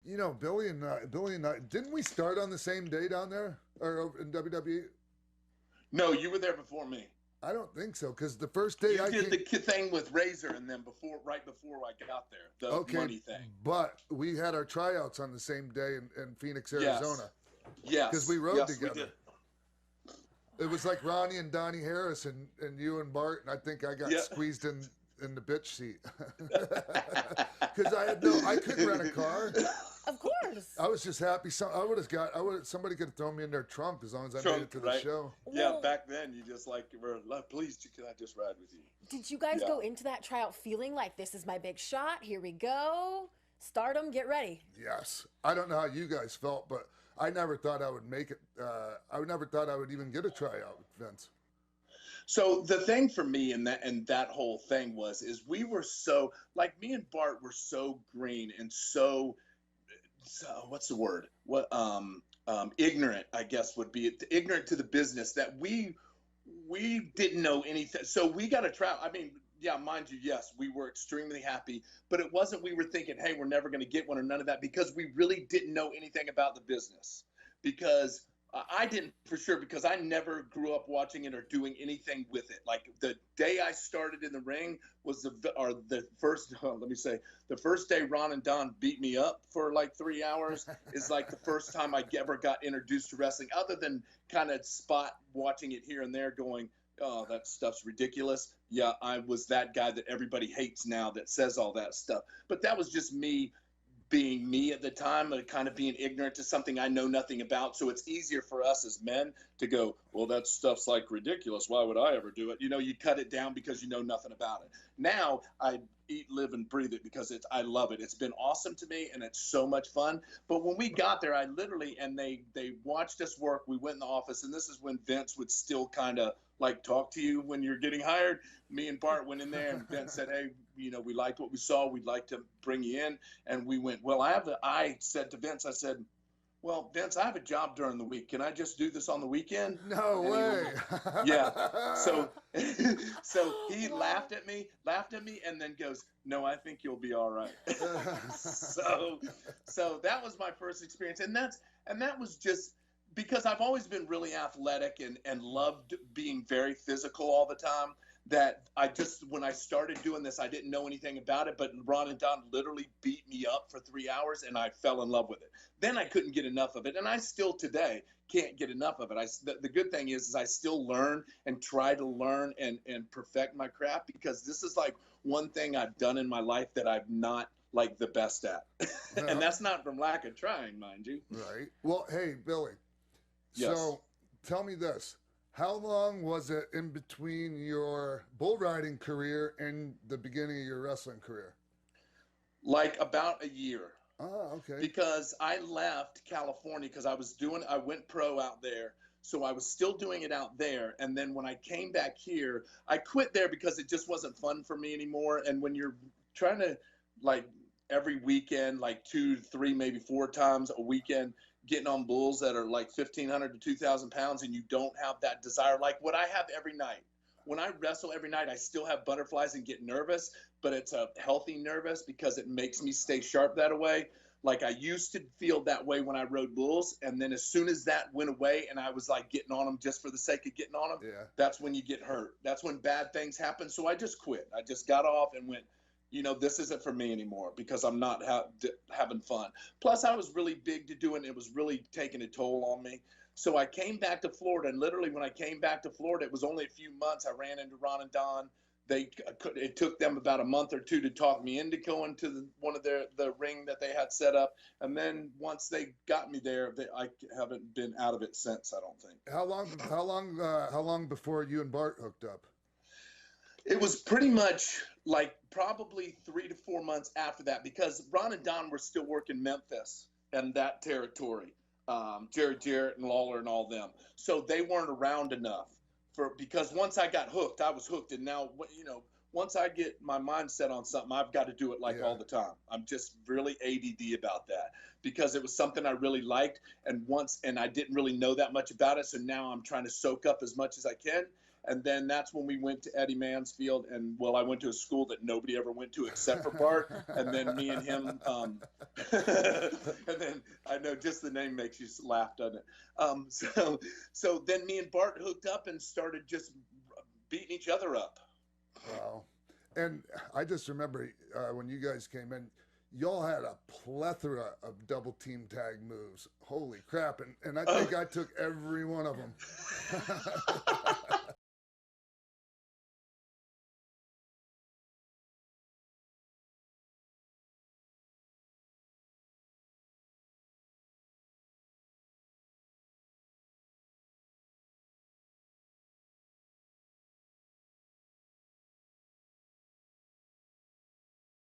You know, Billy and I, didn't we start on the same day down there or in WWE? No, you were there before me. I don't think so, because the first day You did the thing with Razor, and then right before I got there, the money thing. But we had our tryouts on the same day in Phoenix, Arizona. Yes. Because we rode together. We did. It was like Ronnie and Donnie Harris and you and Bart, and I think I got squeezed in the bitch seat because I couldn't rent a car. Of course. I was just happy. Somebody could have thrown me in their trunk as long as I made it to the show. Yeah, back then you just were please, can I just ride with you? Did you guys go into that tryout feeling like this is my big shot? Here we go. Stardom, get ready. Yes. I don't know how you guys felt, but I never thought I would make it. I never thought I would even get a tryout with Vince. So the thing for me and that whole thing is we were so, like, me and Bart were so green and so what's the word? Ignorant, I guess would be it. Ignorant to the business that we didn't know anything. So we got a tryout. I mean, yeah, mind you, yes, we were extremely happy, but it wasn't we were thinking, hey, we're never going to get one or none of that, because we really didn't know anything about the business. Because I didn't for sure, because I never grew up watching it or doing anything with it. Like the day I started in the ring was the first day Ron and Don beat me up for like 3 hours is like the first time I ever got introduced to wrestling, other than kind of spot watching it here and there going, oh, that stuff's ridiculous. Yeah, I was that guy that everybody hates now that says all that stuff. But that was just me being me at the time, and kind of being ignorant to something I know nothing about. So it's easier for us as men to go, well, that stuff's like ridiculous. Why would I ever do it? You know, you cut it down because you know nothing about it. Now I eat, live, and breathe it because I love it. It's been awesome to me, and it's so much fun. But when we got there, I literally, and they watched us work. We went in the office, and this is when Vince would still kind of like talk to you when you're getting hired. Me and Bart went in there, and Vince said, hey, you know, we liked what we saw. We'd like to bring you in. And we went, well, I said to Vince, I said, well, Vince, I have a job during the week. Can I just do this on the weekend? No way. Yeah. So he laughed at me, and then goes, no, I think you'll be all right. So that was my first experience. And that was just because I've always been really athletic and loved being very physical all the time, that when I started doing this, I didn't know anything about it, but Ron and Don literally beat me up for 3 hours, and I fell in love with it. Then I couldn't get enough of it, and I still today can't get enough of it. The good thing is I still learn and try to learn and perfect my craft, because this is like one thing I've done in my life that I'm not like the best at. And that's not from lack of trying, mind you. Right. Well, hey, Billy. Yes. So tell me this. How long was it in between your bull riding career and the beginning of your wrestling career? Like about a year. Oh, okay. Because I left California because I went pro out there. So I was still doing it out there. And then when I came back here, I quit there because it just wasn't fun for me anymore. And when you're trying to, like, every weekend, like 2, 3, maybe 4 times a weekend, getting on bulls that are like 1,500 to 2,000 pounds, and you don't have that desire, like what I have every night. When I wrestle every night, I still have butterflies and get nervous, but it's a healthy nervous because it makes me stay sharp that way. Like I used to feel that way when I rode bulls, and then as soon as that went away and I was like getting on them just for the sake of getting on them, that's when you get hurt. That's when bad things happen. So I just quit. I just got off and went, you know, this isn't for me anymore because I'm not having fun. Plus, I was really big to do it, and it was really taking a toll on me. So I came back to Florida, and literally when I came back to Florida, it was only a few months. I ran into Ron and Don. It took them about a month or two to talk me into going to one of the ring that they had set up. And then once they got me there, I haven't been out of it since, I don't think. How long before you and Bart hooked up? It was pretty much like probably 3 to 4 months after that, because Ron and Don were still working Memphis and that territory, Jerry Jarrett and Lawler and all them. So they weren't around enough because once I got hooked, I was hooked. And now, you know, once I get my mind set on something, I've got to do it all the time. I'm just really ADD about that because it was something I really liked. And I didn't really know that much about it. So now I'm trying to soak up as much as I can. And then that's when we went to Eddie Mansfield. And well, I went to a school that nobody ever went to except for Bart. And then me and him, and then I know just the name makes you laugh, doesn't it? So then me and Bart hooked up and started just beating each other up. Wow. And I just remember when you guys came in, y'all had a plethora of double team tag moves. Holy crap. And I think I took every one of them.